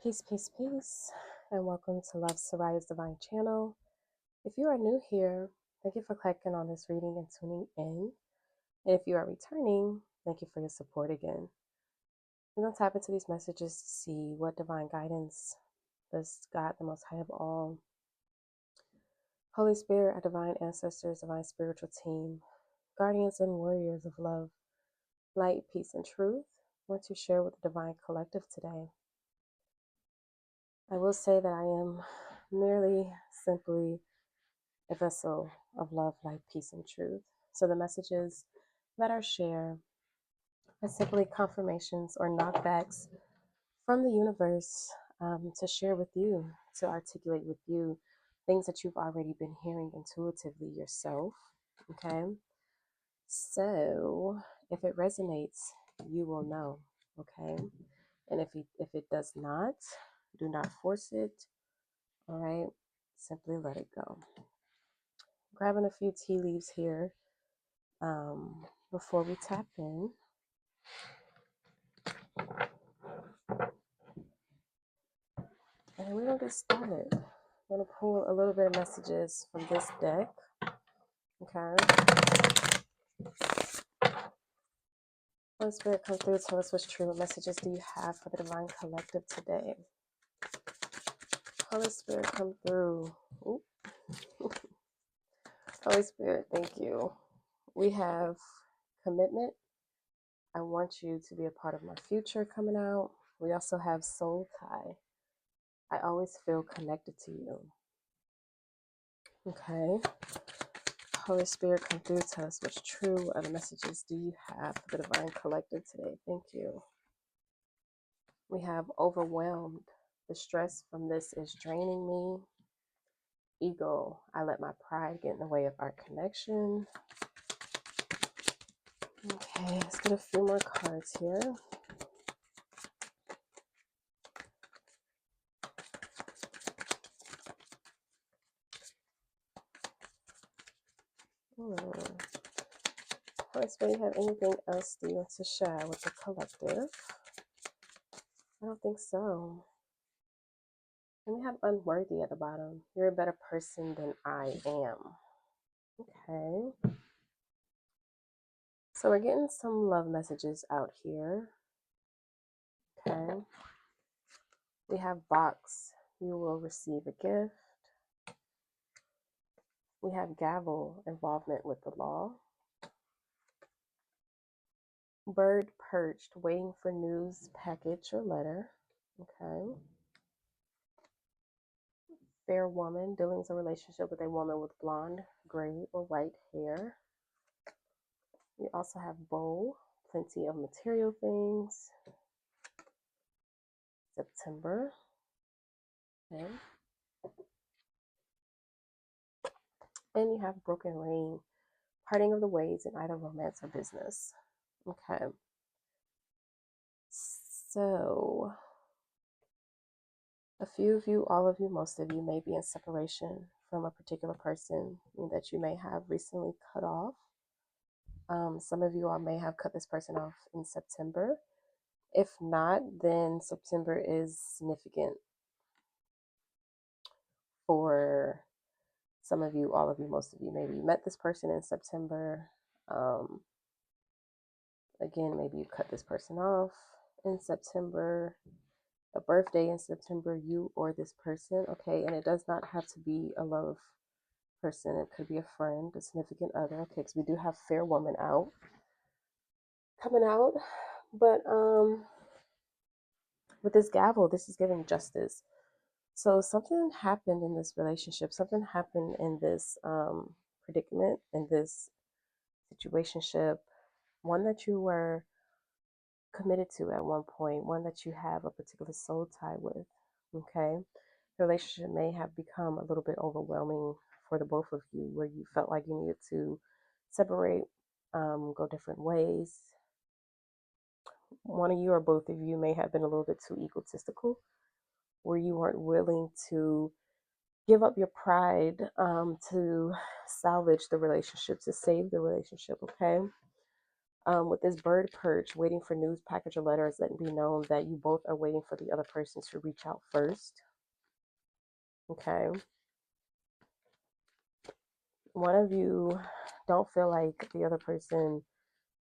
Peace, peace, peace, and welcome to Love Sirya Divine Channel. If you are new here, thank you for clicking on this reading and tuning in. And if you are returning, thank you for your support again. We're going to tap into these messages to see what divine guidance does God, the Most High of all, Holy Spirit, our divine ancestors, divine spiritual team, guardians and warriors of love, light, peace, and truth, want to share with the divine collective today. I will say that I am merely simply a vessel of love, light, peace, and truth. So the messages that are shared are simply confirmations or knockbacks from the universe to share with you, to articulate with you things that you've already been hearing intuitively yourself. Okay. So if it resonates, you will know. Okay. And if it does not, do not force it. All right. Simply let it go. Grabbing a few tea leaves here before we tap in. And we're going to get started. I'm going to pull a little bit of messages from this deck. Okay. Holy Spirit, come through. Tell us what's true. What messages do you have for the divine collective today? Holy Spirit, come through. Ooh. Holy Spirit, thank you. We have commitment. I want you to be a part of my future coming out. We also have soul tie. I always feel connected to you. Okay. Holy Spirit, come through. Tell us what's true. What other messages do you have for the divine collective today? Thank you. We have overwhelmed. The stress from this is draining me. Ego. I let my pride get in the way of our connection. Okay, let's get a few more cards here. Holy Spirit, you have anything else do you want to share with the collective? I don't think so. And we have unworthy at the bottom. You're a better person than I am. Okay. So we're getting some love messages out here. Okay. We have box. You will receive a gift. We have gavel, involvement with the law. Bird perched, waiting for news, package, or letter. Okay. Fair woman, dealings or relationship with a woman with blonde, gray, or white hair. We also have bowl, plenty of material things. September. Okay. And you have broken ring, parting of the ways in either romance or business. Okay. So a few of you, all of you, most of you may be in separation from a particular person that you may have recently cut off. Some of you all may have cut this person off in September. If not, then September is significant for some of you, all of you, most of you. Maybe you met this person in September. Again, maybe you cut this person off in September, a birthday in September, you or this person. Okay, and it does not have to be a love person. It could be a friend, a significant other. Okay, because we do have fair woman out, coming out. But with this gavel, this is giving justice. So something happened in this relationship. Something happened in this predicament, in this situationship, one that you were committed to at one point, one that you have a particular soul tie with. Okay, the relationship may have become a little bit overwhelming for the both of you, where you felt like you needed to separate, go different ways. One of you or both of you may have been a little bit too egotistical, where you weren't willing to give up your pride to salvage the relationship, to save the relationship. Okay. With this bird perch, waiting for news, package, or letters, letting be known that you both are waiting for the other person to reach out first. Okay. One of you don't feel like the other person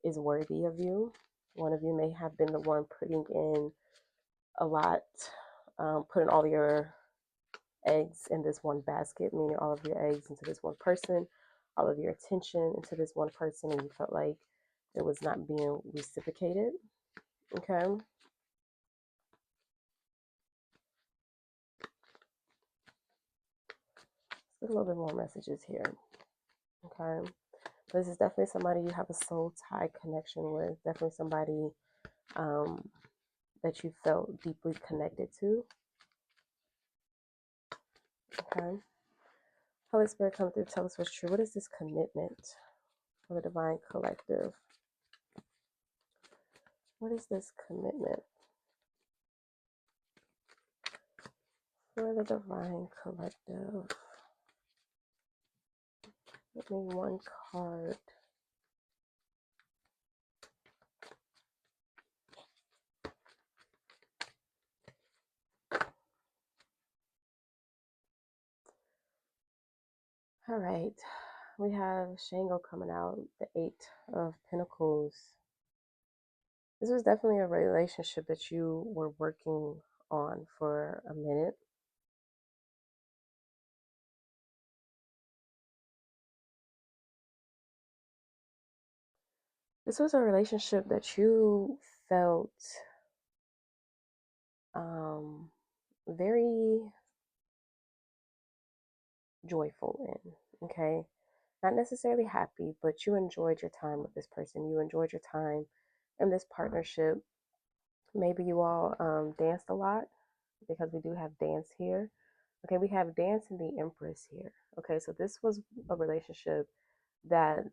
is worthy of you. One of you may have been the one putting in a lot, putting all your eggs in this one basket, meaning all of your eggs into this one person, all of your attention into this one person, and you felt like it was not being reciprocated. Okay. There's a little bit more messages here. Okay. This is definitely somebody you have a soul tie connection with. Definitely somebody that you felt deeply connected to. Okay. Holy Spirit, come through. Tell us what's true. What is this commitment for the Divine Collective? What is this commitment for the Divine Collective? Give me one card. All right. We have Shango coming out, the Eight of Pentacles. This was definitely a relationship that you were working on for a minute. This was a relationship that you felt very joyful in, okay? Not necessarily happy, but you enjoyed your time with this person. You enjoyed your time in this partnership. Maybe you all danced a lot, because we do have dance here. Okay, we have dance and the Empress here. Okay, so this was a relationship that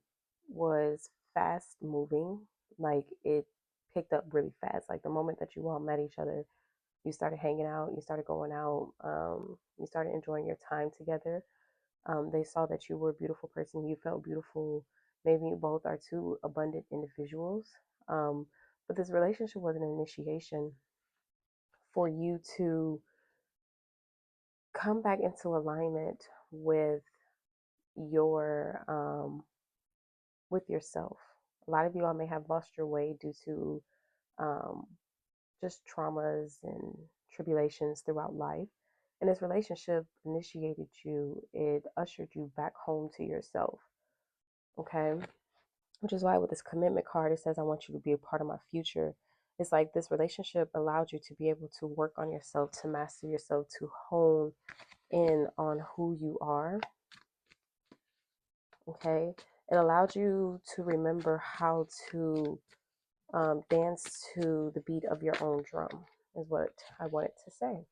was fast moving. Like, it picked up really fast. Like, the moment that you all met each other, you started hanging out, you started going out, you started enjoying your time together. They saw that you were a beautiful person, you felt beautiful. Maybe you both are two abundant individuals. But this relationship was an initiation for you to come back into alignment your with yourself. A lot of you all may have lost your way due to um, just traumas and tribulations throughout life. And this relationship initiated you, it ushered you back home to yourself. Okay. Which is why with this commitment card, it says, I want you to be a part of my future. It's like this relationship allowed you to be able to work on yourself, to master yourself, to hone in on who you are. Okay. It allowed you to remember how to dance to the beat of your own drum, is what I wanted to say.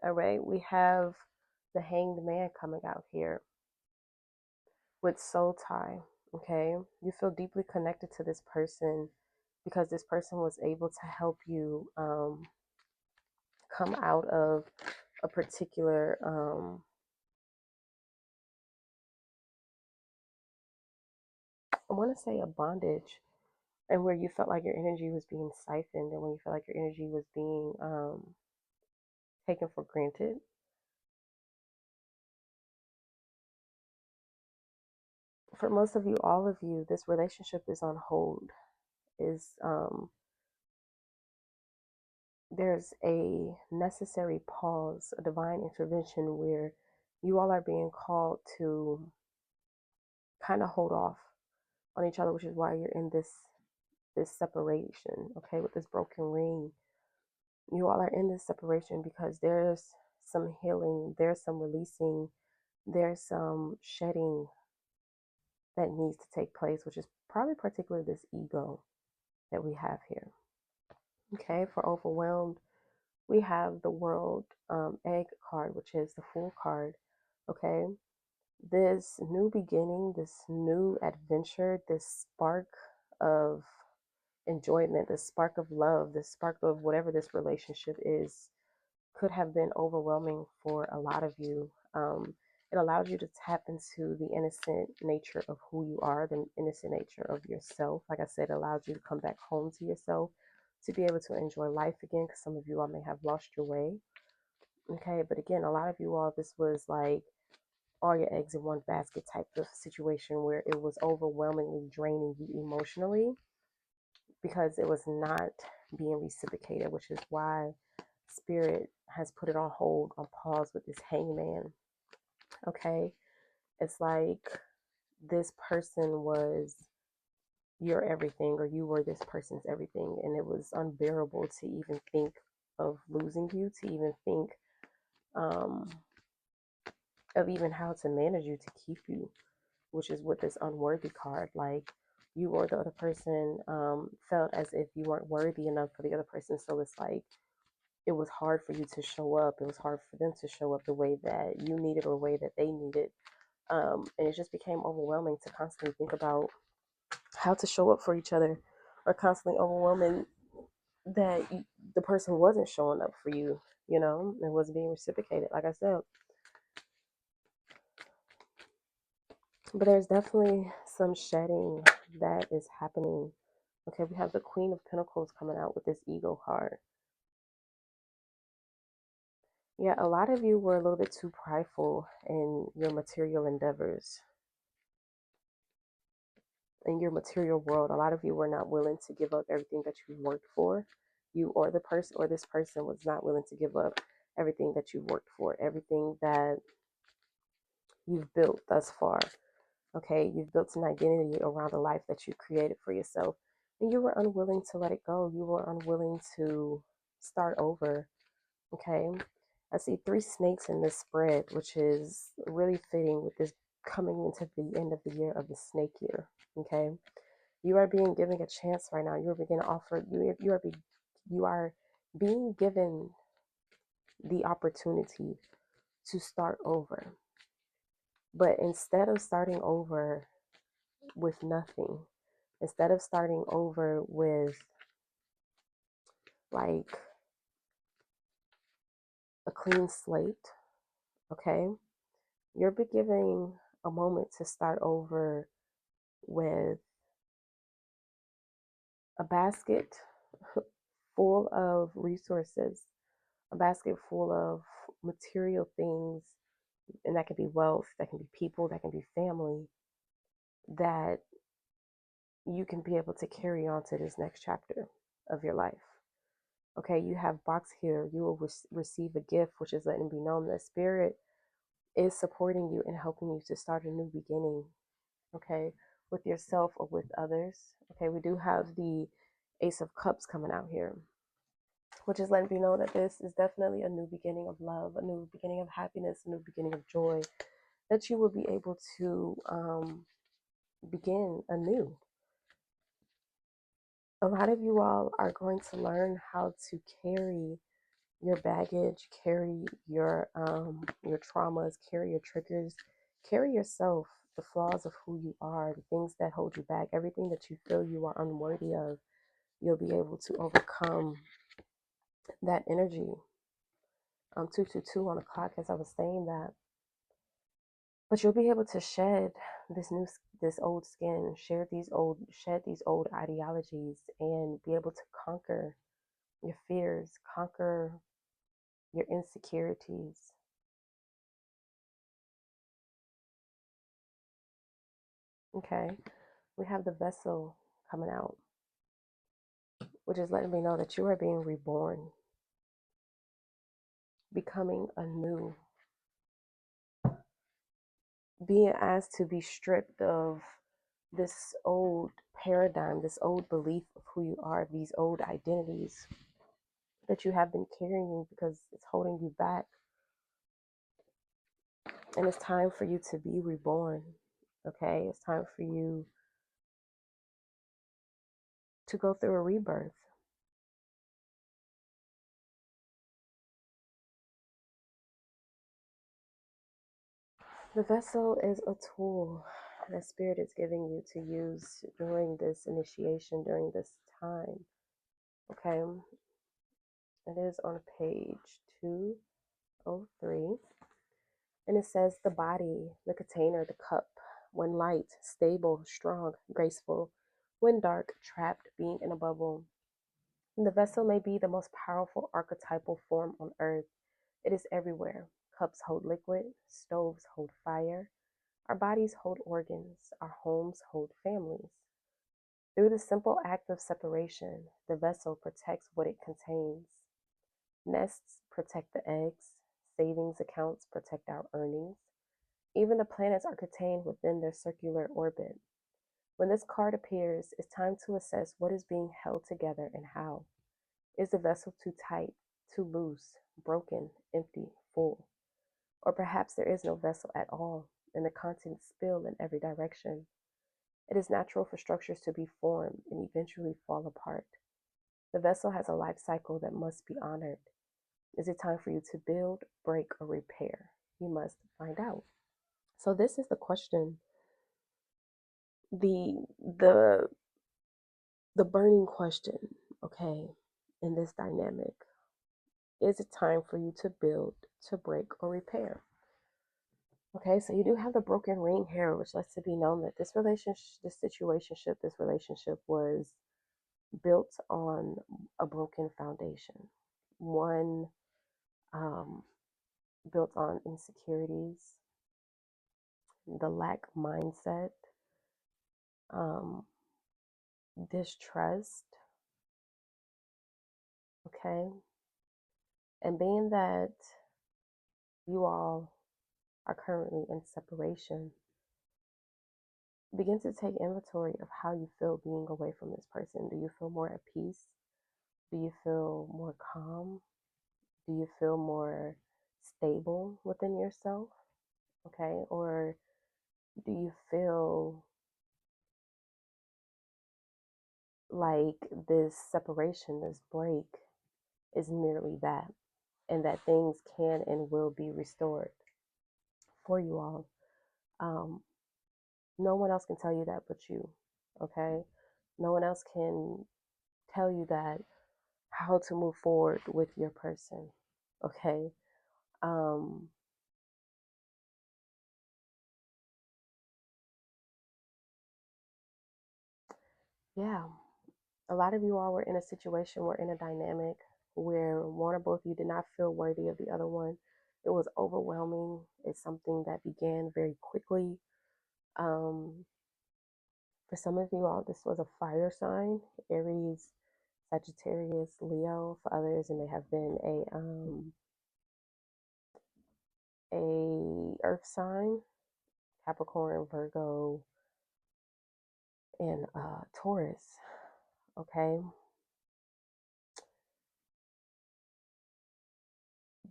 All right, we have the Hanged Man coming out here with soul tie. Okay, you feel deeply connected to this person because this person was able to help you come out of a particular I want to say a bondage, and where you felt like your energy was being siphoned, and when you felt like your energy was being taken for granted. For most of you, all of you, this relationship is on hold. Is There's a necessary pause, a divine intervention where you all are being called to kind of hold off on each other, which is why you're in this separation. Okay, with this broken ring, you all are in this separation because there's some healing, there's some releasing, there's some shedding that needs to take place, which is probably particularly this ego that we have here. Okay, for overwhelmed, we have the World Egg card, which is the Fool card. Okay, this new beginning, this new adventure, this spark of enjoyment, this spark of love, this spark of whatever this relationship is, could have been overwhelming for a lot of you. It allows you to tap into the innocent nature of who you are, the innocent nature of yourself. Like I said, it allows you to come back home to yourself, to be able to enjoy life again, because some of you all may have lost your way. Okay, but again, a lot of you all, this was like all your eggs in one basket type of situation where it was overwhelmingly draining you emotionally because it was not being reciprocated, which is why Spirit has put it on hold, on pause with this hangman. Okay, it's like this person was your everything, or you were this person's everything, and it was unbearable to even think of losing you, to even think um, of even how to manage you, to keep you, which is what this unworthy card, like you or the other person felt as if you weren't worthy enough for the other person. So it's like it was hard for you to show up. It was hard for them to show up the way that you needed or the way that they needed. And it just became overwhelming to constantly think about how to show up for each other, or constantly overwhelming that the person wasn't showing up for you, you know, and wasn't being reciprocated, like I said. But there's definitely some shedding that is happening. Okay, we have the Queen of Pentacles coming out with this ego card. Yeah, a lot of you were a little bit too prideful in your material endeavors, in your material world. A lot of you were not willing to give up everything that you've worked for. You or the person, or this person was not willing to give up everything that you've worked for, everything that you've built thus far. Okay, you've built an identity around the life that you created for yourself, and you were unwilling to let it go. You were unwilling to start over. Okay, I see 3 snakes in this spread, which is really fitting with this coming into the end of the year of the snake year. Okay, you are being given a chance right now. You are being offered. You are being given the opportunity to start over. But instead of starting over with nothing, instead of starting over with like a clean slate, okay, you're be giving a moment to start over with a basket full of resources, a basket full of material things, and that can be wealth, that can be people, that can be family, that you can be able to carry on to this next chapter of your life. Okay, you have box here. You will receive a gift, which is letting it be known that Spirit is supporting you and helping you to start a new beginning. Okay, with yourself or with others. Okay, we do have the Ace of Cups coming out here, which is letting me know that this is definitely a new beginning of love, a new beginning of happiness, a new beginning of joy, that you will be able to begin anew. A lot of you all are going to learn how to carry your baggage, carry your traumas, carry your triggers, carry yourself, the flaws of who you are, the things that hold you back, everything that you feel you are unworthy of. You'll be able to overcome that energy. 222 on the clock, as I was saying that. But you'll be able to shed this old skin, shed these old ideologies, and be able to conquer your fears, conquer your insecurities. Okay, we have the vessel coming out, which is letting me know that you are being reborn, becoming anew, being asked to be stripped of this old paradigm, this old belief of who you are, these old identities that you have been carrying because it's holding you back. And it's time for you to be reborn. Okay, it's time for you to go through a rebirth. The vessel is a tool that Spirit is giving you to use during this initiation, during this time. Okay, it is on page 203. And it says the body, the container, the cup, when light, stable, strong, graceful, when dark, trapped, being in a bubble. And the vessel may be the most powerful archetypal form on earth. It is everywhere. Cups hold liquid, stoves hold fire, our bodies hold organs, our homes hold families. Through the simple act of separation, the vessel protects what it contains. Nests protect the eggs, savings accounts protect our earnings. Even the planets are contained within their circular orbit. When this card appears, it's time to assess what is being held together and how. Is the vessel too tight, too loose, broken, empty, full? Or perhaps there is no vessel at all, and the contents spill in every direction. It is natural for structures to be formed and eventually fall apart. The vessel has a life cycle that must be honored. Is it time for you to build, break, or repair? You must find out. So this is the question, the the burning question, okay, in this dynamic. Is it time for you to build, to break, or repair? Okay, so you do have the broken ring here, which lets it be known that this relationship, this relationship was built on a broken foundation. One built on insecurities, the lack mindset, um, distrust, okay? And being that you all are currently in separation, begin to take inventory of how you feel being away from this person. Do you feel more at peace? Do you feel more calm? Do you feel more stable within yourself? Okay, or do you feel like this separation, this break, is merely that, and that things can and will be restored for you all? Um, no one else can tell you that but you, okay? No one else can tell you that how to move forward with your person, okay? Um, yeah, a lot of you all were in a situation, were in a dynamic where one or both of you did not feel worthy of the other one. It was overwhelming. It's something that began very quickly. For some of you all, this was a fire sign, Aries, Sagittarius, Leo. For others, it may have been a earth sign, Capricorn, Virgo, and Taurus. Okay,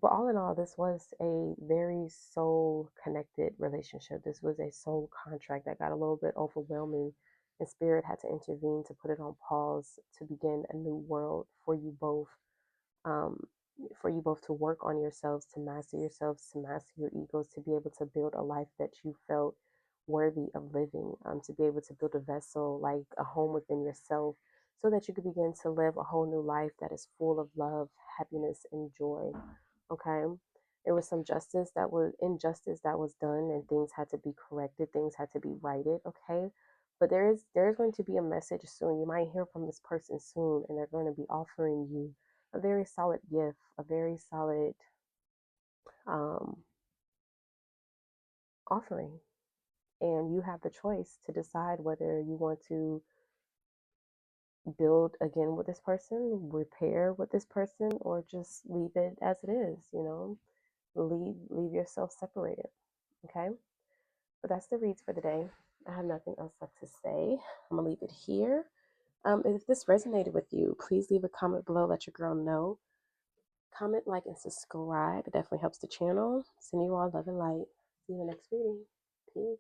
but all in all, this was a very soul connected relationship. This was a soul contract that got a little bit overwhelming, and spirit had to intervene to put it on pause to begin a new world for you both. Um, for you both to work on yourselves, to master your egos, to be able to build a life that you felt worthy of living, to be able to build a vessel, like a home within yourself, so that you could begin to live a whole new life that is full of love, happiness, and joy. Okay. There was some injustice that was done, and things had to be corrected, things had to be righted. Okay. But there is going to be a message soon. You might hear from this person soon, and they're going to be offering you a very solid gift, a very solid um, offering. And you have the choice to decide whether you want to build again with this person, repair with this person, or just leave it as it is, leave yourself separated. Okay. But that's the reads for the day. I have nothing else left to say. I'm gonna leave it here. If this resonated with you, please leave a comment below. Let your girl know. Comment, like, and subscribe. It definitely helps the channel. Send you all love and light. See you in the next reading. Peace.